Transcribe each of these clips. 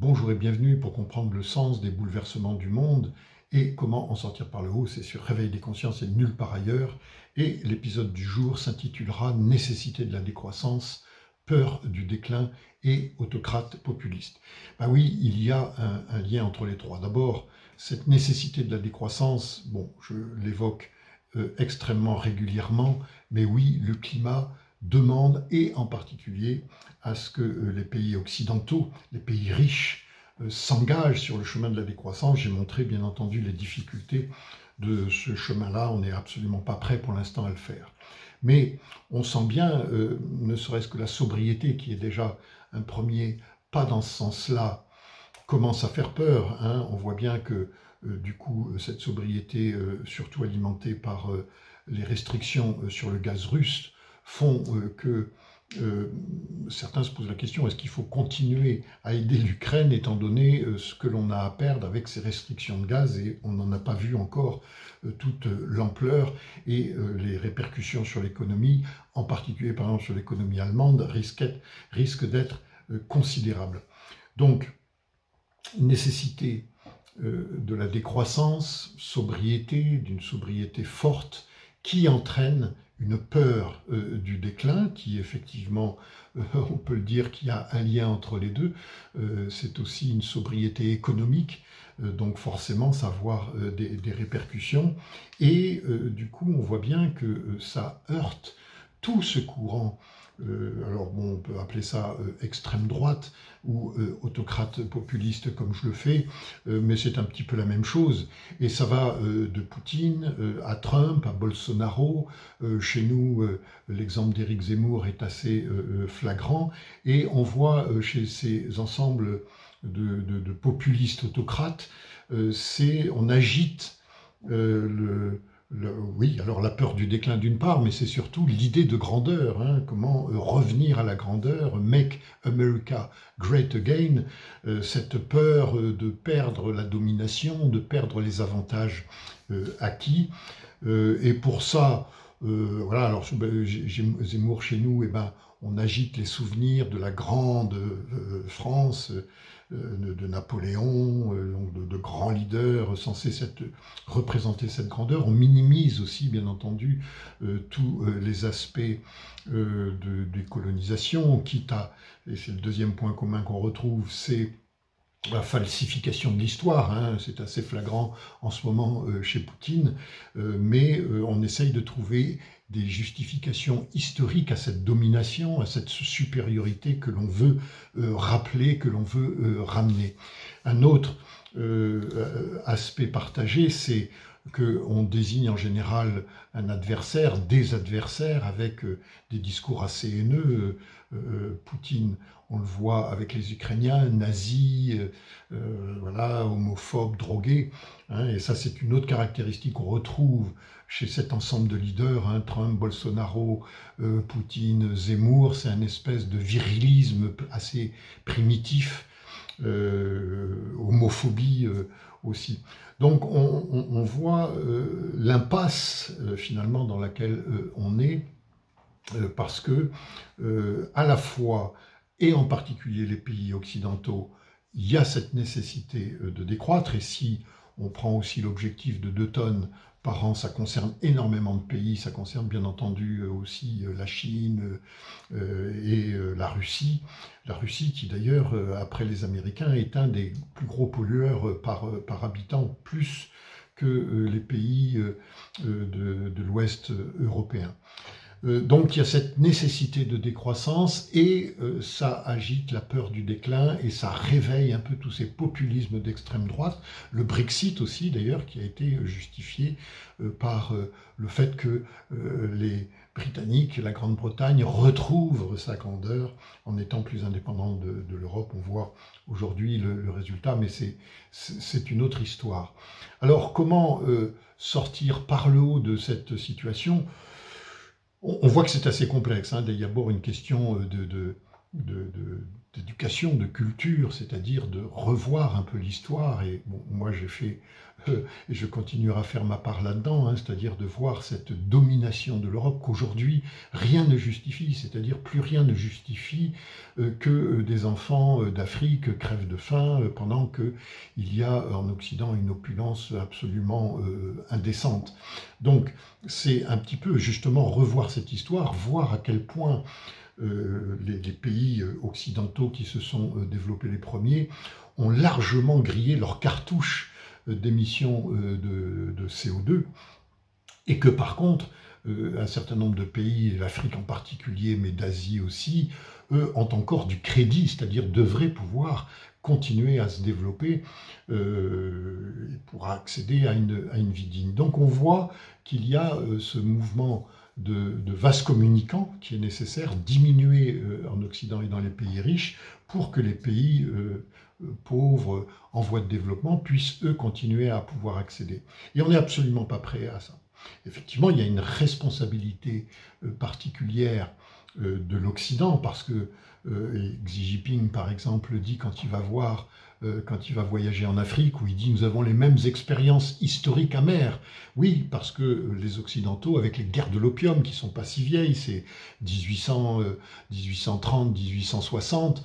Bonjour et bienvenue pour comprendre le sens des bouleversements du monde et comment en sortir par le haut. C'est sur Réveil des consciences et nulle part ailleurs. Et l'épisode du jour s'intitulera Nécessité de la décroissance, peur du déclin et autocrate populiste. Ben oui, il y a un lien entre les trois. D'abord, cette nécessité de la décroissance, bon, je l'évoque extrêmement régulièrement, mais oui, le climat demande, et en particulier à ce que les pays occidentaux, les pays riches, s'engagent sur le chemin de la décroissance. J'ai montré bien entendu les difficultés de ce chemin-là, on n'est absolument pas prêt pour l'instant à le faire. Mais on sent bien, ne serait-ce que la sobriété, qui est déjà un premier pas dans ce sens-là, commence à faire peur. On voit bien que du coup, cette sobriété, surtout alimentée par les restrictions sur le gaz russe, font que certains se posent la question, est-ce qu'il faut continuer à aider l'Ukraine étant donné ce que l'on a à perdre avec ces restrictions de gaz, et on n'en a pas vu encore toute l'ampleur et les répercussions sur l'économie, en particulier par exemple sur l'économie allemande, risquent d'être considérables. Donc, nécessité de la décroissance, sobriété, d'une sobriété forte, qui entraîne une peur du déclin, qui effectivement, on peut le dire qu'il y a un lien entre les deux. C'est aussi une sobriété économique, donc forcément ça va avoir des répercussions. Et du coup, on voit bien que ça heurte tout ce courant. Alors bon, on peut appeler ça extrême droite ou autocrate populiste comme je le fais, mais c'est un petit peu la même chose. Et ça va de Poutine à Trump, à Bolsonaro. Chez nous, l'exemple d'Éric Zemmour est assez flagrant. Et on voit chez ces ensembles de populistes autocrates, on agite oui, alors la peur du déclin d'une part, mais c'est surtout l'idée de grandeur, comment revenir à la grandeur, make America great again, cette peur de perdre la domination, de perdre les avantages acquis, et pour ça, voilà, alors Zemmour chez nous, on agite les souvenirs de la grande France, de Napoléon, de grands leaders censés représenter cette grandeur. On minimise aussi, bien entendu, tous les aspects de décolonisation, quitte à, et c'est le deuxième point commun qu'on retrouve, c'est la falsification de l'histoire, c'est assez flagrant en ce moment chez Poutine, mais on essaye de trouver des justifications historiques à cette domination, à cette supériorité que l'on veut rappeler, que l'on veut ramener. Un autre aspect partagé, c'est qu'on désigne en général un adversaire, des adversaires, avec des discours assez haineux. Poutine, on le voit avec les Ukrainiens, nazis, voilà, homophobes, drogués. Et ça, c'est une autre caractéristique qu'on retrouve chez cet ensemble de leaders, Trump, Bolsonaro, Poutine, Zemmour. C'est un espèce de virilisme assez primitif, homophobie aussi. Donc on voit l'impasse finalement dans laquelle on est, parce que à la fois, et en particulier les pays occidentaux, il y a cette nécessité de décroître, et si on prend aussi l'objectif de 2 tonnes par an, ça concerne énormément de pays, ça concerne bien entendu aussi la Chine et la Russie. La Russie qui d'ailleurs, après les Américains, est un des plus gros pollueurs par habitant, plus que les pays de l'Ouest européen. Donc il y a cette nécessité de décroissance, et ça agite la peur du déclin, et ça réveille un peu tous ces populismes d'extrême droite. Le Brexit aussi d'ailleurs, qui a été justifié par le fait que les Britanniques, la Grande-Bretagne, retrouvent sa grandeur en étant plus indépendants de l'Europe. On voit aujourd'hui le résultat, mais c'est une autre histoire. Alors comment sortir par le haut de cette situation ? On voit que c'est assez complexe. Il y a d'abord une question d'éducation, de culture, c'est-à-dire de revoir un peu l'histoire. Et bon, moi j'ai fait, et je continuerai à faire ma part là-dedans, hein, c'est-à-dire de voir cette domination de l'Europe qu'aujourd'hui rien ne justifie, c'est-à-dire plus rien ne justifie que des enfants d'Afrique crèvent de faim pendant qu'il y a en Occident une opulence absolument indécente. Donc c'est un petit peu justement revoir cette histoire, voir à quel point les pays occidentaux qui se sont développés les premiers ont largement grillé leurs cartouches d'émissions de CO2 et que par contre, un certain nombre de pays, l'Afrique en particulier, mais d'Asie aussi, eux ont encore du crédit, c'est-à-dire devraient pouvoir continuer à se développer pour accéder à une vie digne. Donc on voit qu'il y a ce mouvement de vases communicants qui est nécessaire, diminuer en Occident et dans les pays riches pour que les pays pauvres en voie de développement puissent eux continuer à pouvoir accéder. Et on n'est absolument pas prêt à ça. Effectivement, il y a une responsabilité particulière de l'Occident parce que Xi Jinping, par exemple, dit quand il va voyager en Afrique, où il dit « nous avons les mêmes expériences historiques amères ». Oui, parce que les Occidentaux, avec les guerres de l'opium, qui ne sont pas si vieilles, c'est 1830, 1860,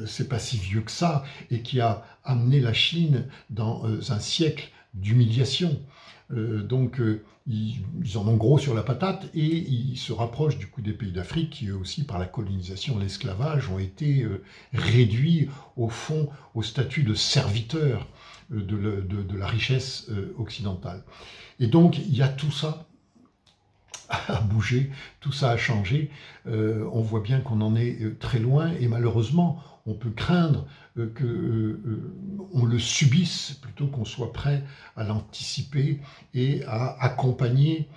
c'est pas si vieux que ça, et qui a amené la Chine dans un siècle d'humiliation. Donc ils en ont gros sur la patate et ils se rapprochent du coup des pays d'Afrique qui eux aussi par la colonisation, l'esclavage ont été réduits au fond au statut de serviteurs de la richesse occidentale. Et donc il y a tout ça à bouger, tout ça a changé. On voit bien qu'on en est très loin et malheureusement on peut craindre qu'on le subisse plutôt qu'on soit prêt à l'anticiper et à accompagner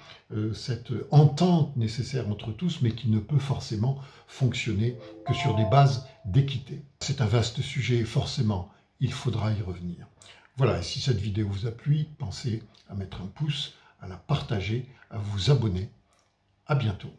cette entente nécessaire entre tous, mais qui ne peut forcément fonctionner que sur des bases d'équité. C'est un vaste sujet, forcément, il faudra y revenir. Voilà, et si cette vidéo vous a plu, pensez à mettre un pouce, à la partager, à vous abonner. À bientôt.